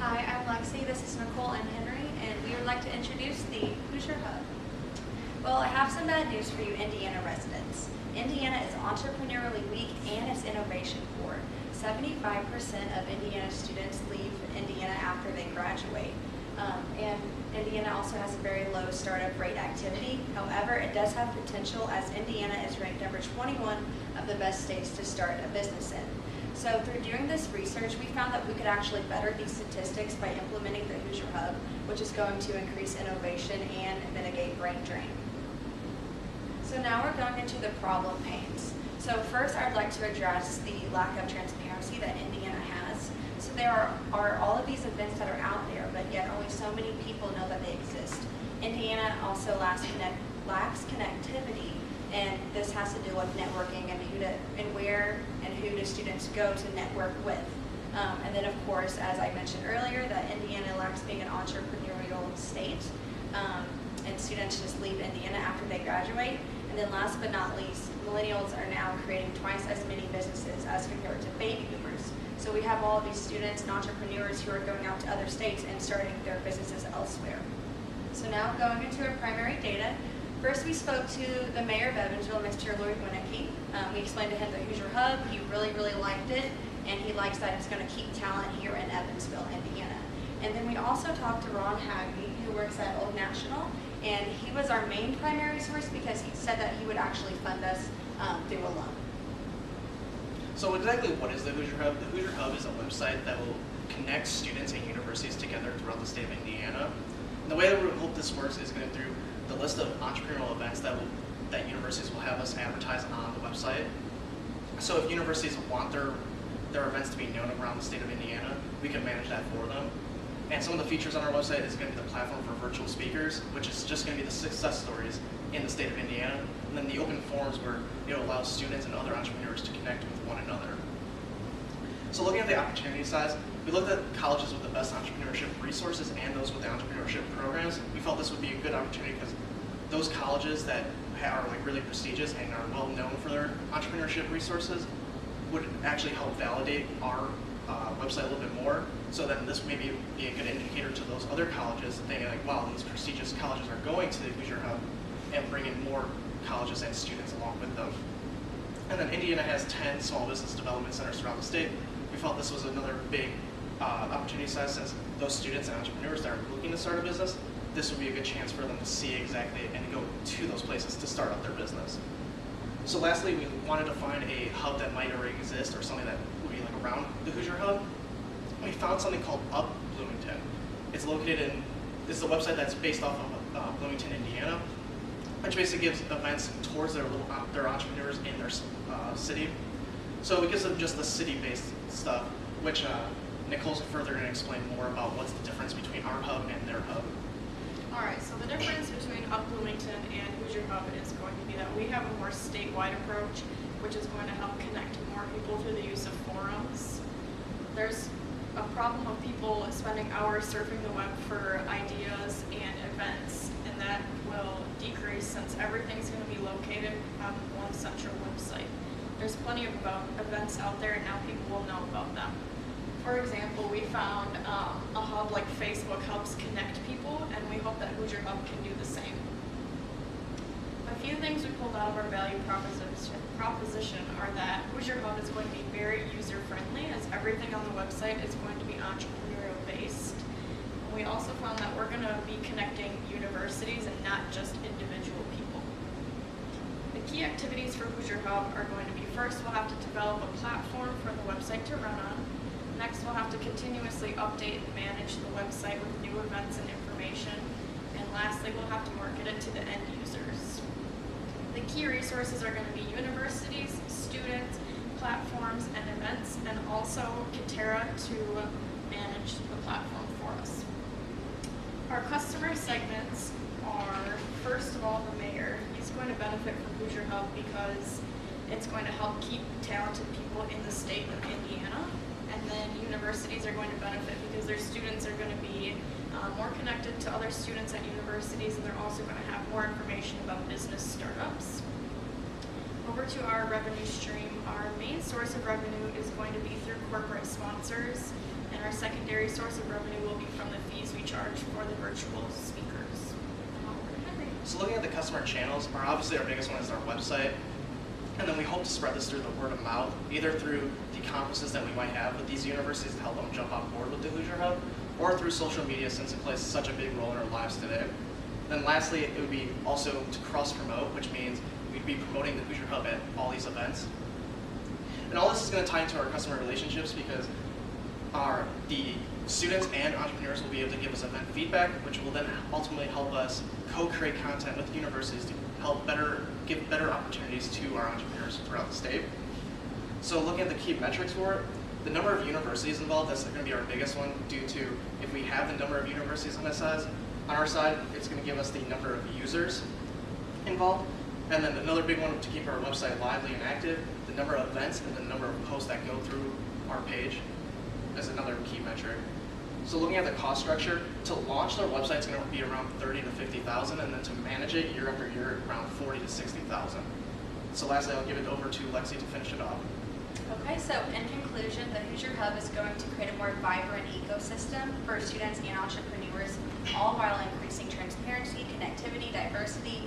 Hi, I'm Lexi, this is Nicole and Henry, and we would like to introduce the Hoosier Hub. Well, I have some bad news for you Indiana residents. Indiana is entrepreneurially weak and it's innovation poor. 75% of Indiana students leave Indiana after they graduate. And Indiana also has a very low startup rate activity. However, it does have potential as Indiana is ranked number 21 of the best states to start a business in. So through doing this research, we found that we could actually better these statistics by implementing the Hoosier Hub, which is going to increase innovation and mitigate brain drain. So now we're going into the problem pains. So first, I'd like to address the lack of transparency that Indiana has. So there are all of these events that are out there, but yet only so many people know that they exist. Indiana also lacks connectivity, and this has to do with networking and where and who do students go to network with. And then of course, as I mentioned earlier, that Indiana lacks being an entrepreneurial state, and students just leave Indiana after they graduate. And then last but not least, millennials are now creating twice as many businesses as compared to baby boomers. So we have all of these students and entrepreneurs who are going out to other states and starting their businesses elsewhere. So now going into our primary data, first we spoke to the mayor of Evansville, Mr. Lloyd Winnicke. We explained to him the Hoosier Hub. He really liked it, and he likes that it's going to keep talent here in Evansville, Indiana. And then we also talked to Ron Hagby, who works at Old National, and he was our main primary source because he said that he would actually fund us through a loan. So exactly what is the Hoosier Hub? The Hoosier Hub is a website that will connect students and universities together throughout the state of Indiana. And the way that we hope this works is going through the list of entrepreneurial events that universities will have us advertise on the website. So if universities want their events to be known around the state of Indiana, we can manage that for them. And some of the features on our website is going to be the platform for virtual speakers, which is just going to be the success stories in the state of Indiana, and then the open forums where it allows students and other entrepreneurs to connect with one another. So looking at the opportunity size, we looked at colleges with the best entrepreneurship resources and those with the entrepreneurship programs. We felt this would be a good opportunity because those colleges that are really prestigious and are well known for their entrepreneurship resources would actually help validate our website a little bit more. So then this may be a good indicator to those other colleges thinking like, wow, these prestigious colleges are going to the Hoosier Hub and bringing more colleges and students along with them. And then Indiana has 10 small business development centers throughout the state. We felt this was another big opportunity size since those students and entrepreneurs that are looking to start a business, this would be a good chance for them to see exactly and go to those places to start up their business. So lastly, we wanted to find a hub that might already exist or something that would be like around the Hoosier Hub. We found something called Up Bloomington. It's located this is a website that's based off of Bloomington, Indiana, which basically gives events towards their entrepreneurs in their city. So it gives them just the city-based stuff, which Nicole's further going to explain more about what's the difference between our hub and their hub. Alright, so the difference between Up Bloomington and Hoosier Hub is going to be that we have a more statewide approach, which is going to help connect more people through the use of forums. There's a problem of people spending hours surfing the web for ideas and events, and that will decrease since everything's going to be located on one central website. There's plenty of events out there, and now people will know about them. For example, we found a hub like Facebook helps connect people, and we hope that Hoosier Hub can do the same. A few things we pulled out of our value proposition are that Hoosier Hub is going to be very user-friendly, as everything on the website is going to be entrepreneurial-based. We also found that we're going to be connecting universities and not just individual people. The key activities for Hoosier Hub are going to be, first, we'll have to develop a platform for the website to run on. Next, we'll have to continuously update and manage the website with new events and information. And lastly, we'll have to market it to the end users. The key resources are going to be universities, students, platforms, and events, and also Katera to manage the platform for us. Our customer segments are, first of all, the mayor. He's going to benefit from Hoosier Hub because it's going to help keep talented people in the state of Indiana. And then universities are going to benefit because their students are going to be more connected to other students at universities, and they're also going to have more information about business startups. Over to our revenue stream, our main source of revenue is going to be through corporate sponsors, and our secondary source of revenue will be from the fees we charge for the virtual speakers. So looking at the customer channels, obviously our biggest one is our website. And then we hope to spread this through the word of mouth, either through the conferences that we might have with these universities to help them jump on board with the Hoosier Hub, or through social media since it plays such a big role in our lives today. Then lastly, it would be also to cross-promote, which means we'd be promoting the Hoosier Hub at all these events. And all this is going to tie into our customer relationships because the students and entrepreneurs will be able to give us event feedback, which will then ultimately help us co-create content with universities to help give better opportunities to our entrepreneurs throughout the state. So looking at the key metrics for it, the number of universities involved, that's going to be our biggest one due to if we have the number of universities on our side, it's going to give us the number of users involved. And then another big one to keep our website lively and active, the number of events and the number of posts that go through our page is another key metric. So looking at the cost structure, to launch our website is going to be around $30,000 to $50,000, and then to manage it year after year, around $40,000 to $60,000. So lastly, I'll give it over to Lexi to finish it off. Okay, so in conclusion, the Hoosier Hub is going to create a more vibrant ecosystem for students and entrepreneurs, all while increasing transparency, connectivity, diversity,